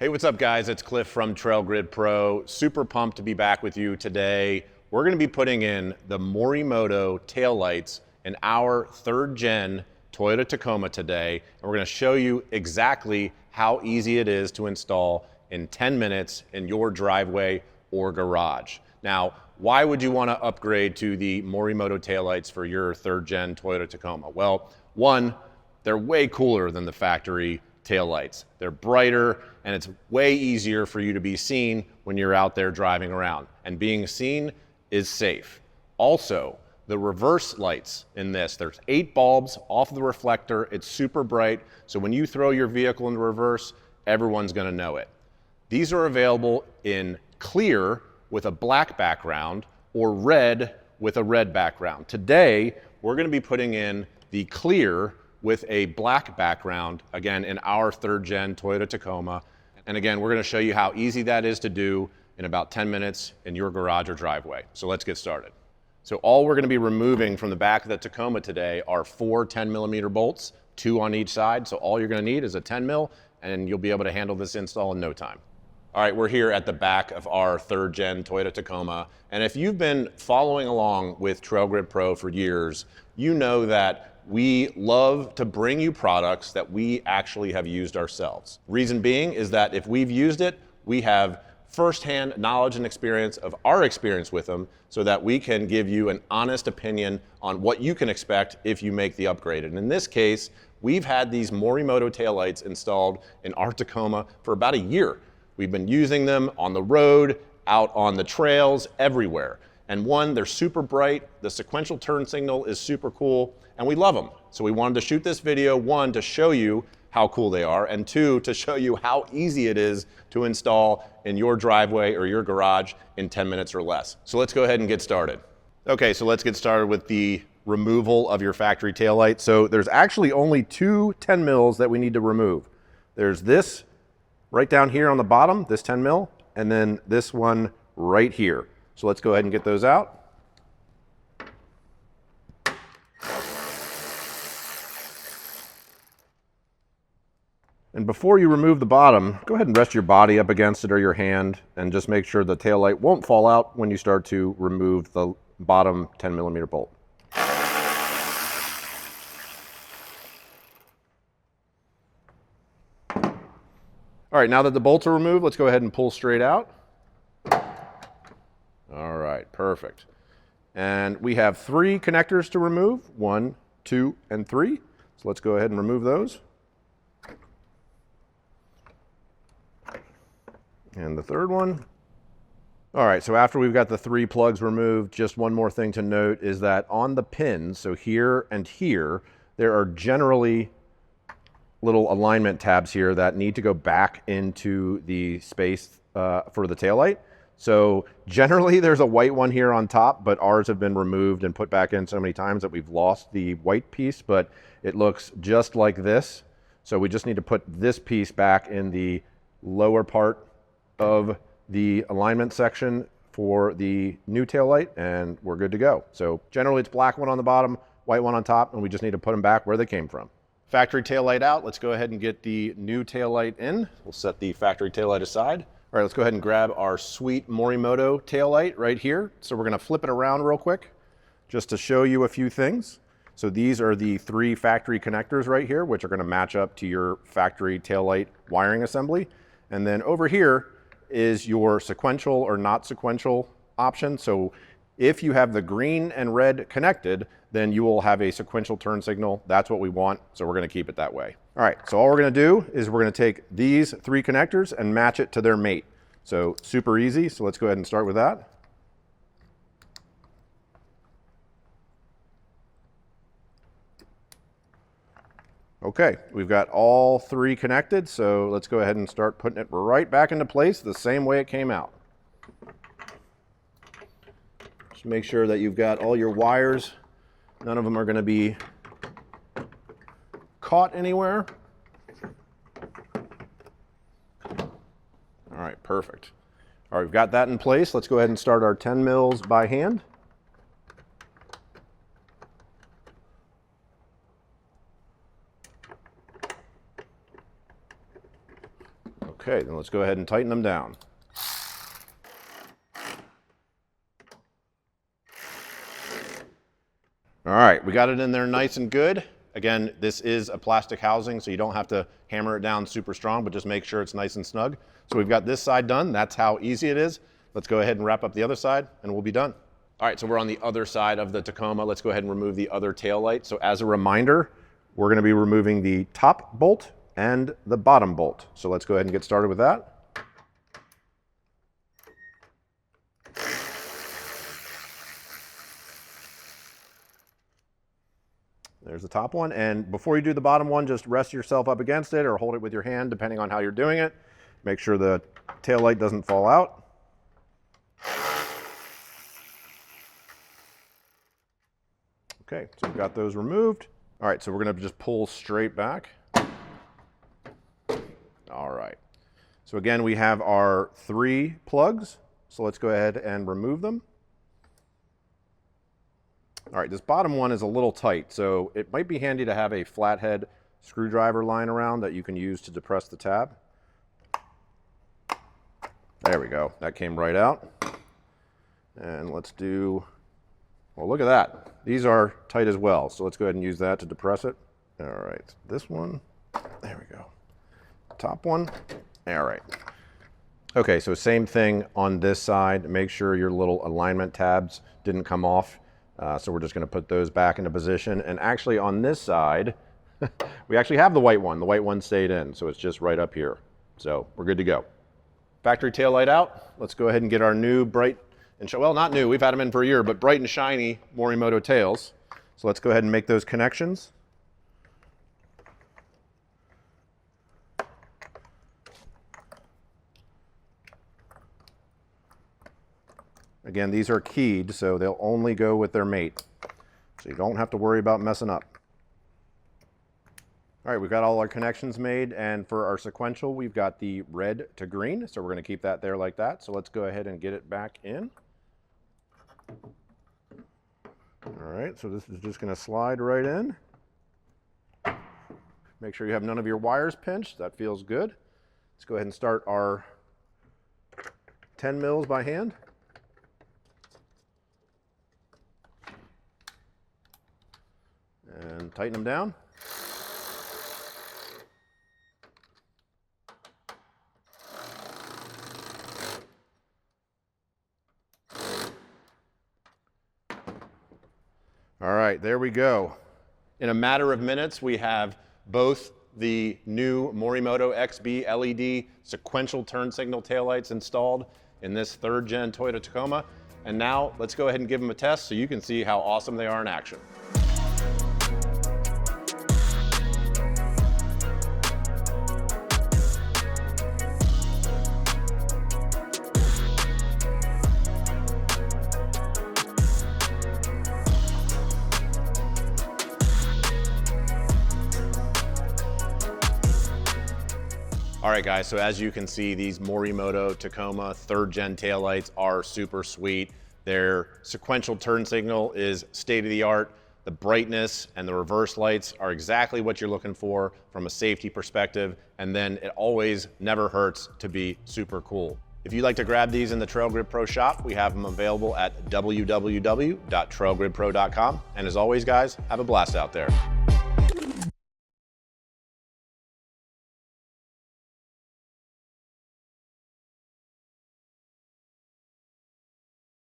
Hey, what's up guys? It's Cliff from Trail Grid Pro. Super pumped to be back with you today. We're gonna be putting in the Morimoto taillights in our third gen Toyota Tacoma today. And we're gonna show you exactly how easy it is to install in 10 minutes in your driveway or garage. Now, why would you wanna upgrade to the Morimoto taillights for your third gen Toyota Tacoma? Well, one, they're way cooler than the factory taillights. They're brighter and it's way easier for you to be seen when you're out there driving around. And being seen is safe. Also, the reverse lights in this, there's 8 bulbs off the reflector. It's super bright. So when you throw your vehicle into reverse, everyone's gonna know it. These are available in clear with a black background or red with a red background. Today, we're gonna be putting in the clear with a black background, again, in our third gen Toyota Tacoma. And again, we're gonna show you how easy that is to do in about 10 minutes in your garage or driveway. So let's get started. So all we're gonna be removing from the back of the Tacoma today are 4 10mm bolts, 2 on each side. So all you're gonna need is a 10 mil and you'll be able to handle this install in no time. All right, we're here at the back of our third gen Toyota Tacoma. And if you've been following along with Trail Grid Pro for years, you know that we love to bring you products that we actually have used ourselves. Reason being is that if we've used it, we have firsthand knowledge and experience of our experience with them so that we can give you an honest opinion on what you can expect if you make the upgrade. And in this case, we've had these Morimoto taillights installed in our Tacoma for about a year. We've been using them on the road, out on the trails, everywhere. And one, they're super bright, the sequential turn signal is super cool, and we love them. So we wanted to shoot this video, one, to show you how cool they are, and two, to show you how easy it is to install in your driveway or your garage in 10 minutes or less. So let's go ahead and get started. Okay, so let's get started with the removal of your factory taillight. So there's actually only 2 10 mils that we need to remove. There's this right down here on the bottom, this 10 mil, and then this one right here. So let's go ahead and get those out. And before you remove the bottom, go ahead and rest your body up against it or your hand and just make sure the tail light won't fall out when you start to remove the bottom 10mm bolt. All right, now that the bolts are removed, let's go ahead and pull straight out. All right, perfect. And we have 3 connectors to remove, 1, 2, and 3. So let's go ahead and remove those. And the third one. All right, so after we've got the 3 plugs removed, just one more thing to note is that on the pins, so here and here, there are generally little alignment tabs here that need to go back into the space for the taillight. So generally there's a white one here on top, but ours have been removed and put back in so many times that we've lost the white piece, but it looks just like this. So we just need to put this piece back in the lower part of the alignment section for the new taillight and we're good to go. So generally it's black one on the bottom, white one on top, and we just need to put them back where they came from. Factory taillight out. Let's go ahead and get the new taillight in. We'll set the factory taillight aside. All right, let's go ahead and grab our sweet Morimoto taillight right here. So we're gonna flip it around real quick just to show you a few things. So these are the 3 factory connectors right here, which are gonna match up to your factory taillight wiring assembly. And then over here is your sequential or not sequential option. So if you have the green and red connected, then you will have a sequential turn signal. That's what we want, so we're gonna keep it that way. All right, so all we're gonna do is we're gonna take these 3 connectors and match it to their mate. So super easy, so let's go ahead and start with that. Okay, we've got all 3 connected, so let's go ahead and start putting it right back into place the same way it came out. Just make sure that you've got all your wires. None of them are going to be caught anywhere. All right, perfect. All right, we've got that in place. Let's go ahead and start our 10 mils by hand. Okay, then let's go ahead and tighten them down. All right, we got it in there nice and good. Again, this is a plastic housing, so you don't have to hammer it down super strong, but just make sure it's nice and snug. So we've got this side done. That's how easy it is. Let's go ahead and wrap up the other side, and we'll be done. All right, so we're on the other side of the Tacoma. Let's go ahead and remove the other tail light. So as a reminder, we're gonna be removing the top bolt and the bottom bolt. So let's go ahead and get started with that. There's the top one, and before you do the bottom one, just rest yourself up against it or hold it with your hand, depending on how you're doing it. Make sure the tail light doesn't fall out. Okay, so we've got those removed. All right, so we're gonna just pull straight back. All right, so again, we have our 3 plugs, so let's go ahead and remove them. All right, this bottom one is a little tight, so it might be handy to have a flathead screwdriver lying around that you can use to depress the tab. There we go, that came right out. And let's do, well, look at that. These are tight as well, so let's go ahead and use that to depress it. All right, this one, there we go. Top one, all right. Okay, so same thing on this side. Make sure your little alignment tabs didn't come off. So we're just going to put those back into position. And actually on this side, we actually have the white one. The white one stayed in, so it's just right up here. So we're good to go. Factory tail light out. Let's go ahead and get our new bright and well, not new, we've had them in for a year, but bright and shiny Morimoto tails. So let's go ahead and make those connections. Again, these are keyed, so they'll only go with their mate. So you don't have to worry about messing up. All right, we've got all our connections made, and for our sequential, we've got the red to green, so we're gonna keep that there like that. So let's go ahead and get it back in. All right, so this is just gonna slide right in. Make sure you have none of your wires pinched, that feels good. Let's go ahead and start our 10 mils by hand. And tighten them down. All right, there we go. In a matter of minutes, we have both the new Morimoto XB LED sequential turn signal taillights installed in this 3rd gen Toyota Tacoma. And now let's go ahead and give them a test so you can see how awesome they are in action. All right, guys, so as you can see, these Morimoto Tacoma 3rd gen taillights are super sweet. Their sequential turn signal is state-of-the-art. The brightness and the reverse lights are exactly what you're looking for from a safety perspective, and then it always never hurts to be super cool. If you'd like to grab these in the Trail Grid Pro shop, we have them available at www.trailgridpro.com. And as always, guys, have a blast out there.